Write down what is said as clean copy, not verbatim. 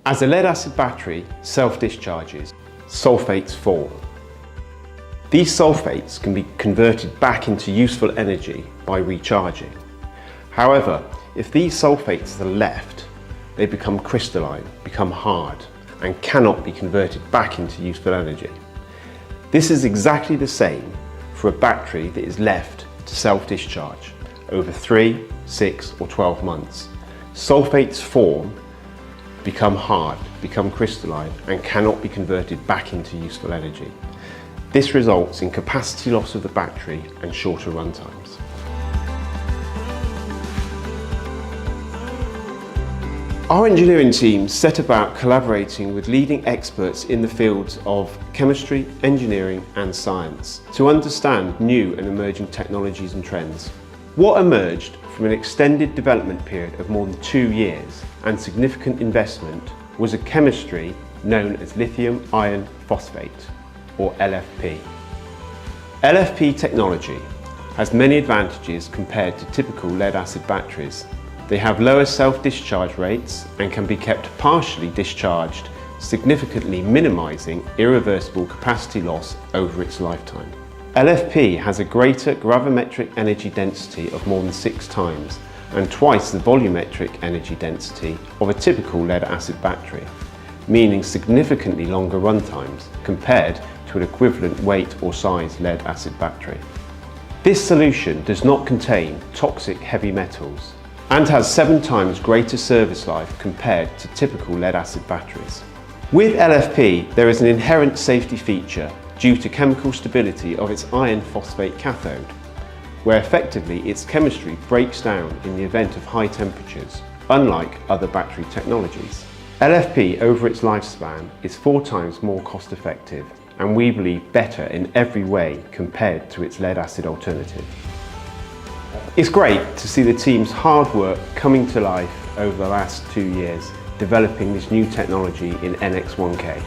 As a lead-acid battery self-discharges, sulfates form. These sulfates can be converted back into useful energy by recharging. However, if these sulfates are left, they become crystalline, become hard, and cannot be converted back into useful energy. This is exactly the same for a battery that is left to self-discharge over 3, 6, or 12 months. Sulfates form, become hard, become crystalline, and cannot be converted back into useful energy. This results in capacity loss of the battery and shorter runtimes. Our engineering team set about collaborating with leading experts in the fields of chemistry, engineering and science to understand new and emerging technologies and trends. What emerged from an extended development period of more than 2 years and significant investment was a chemistry known as lithium iron phosphate, or LFP. LFP technology has many advantages compared to typical lead-acid batteries. They have lower self-discharge rates and can be kept partially discharged, significantly minimising irreversible capacity loss over its lifetime. LFP has a greater gravimetric energy density of more than 6 times and twice the volumetric energy density of a typical lead-acid battery, meaning significantly longer runtimes compared to an equivalent weight or size lead-acid battery. This solution does not contain toxic heavy metals and has 7 times greater service life compared to typical lead-acid batteries. With LFP, there is an inherent safety feature due to chemical stability of its iron phosphate cathode, where effectively its chemistry breaks down in the event of high temperatures, unlike other battery technologies. LFP over its lifespan is 4 times more cost effective and we believe better in every way compared to its lead-acid alternative. It's great to see the team's hard work coming to life over the last 2 years, developing this new technology in NX1K.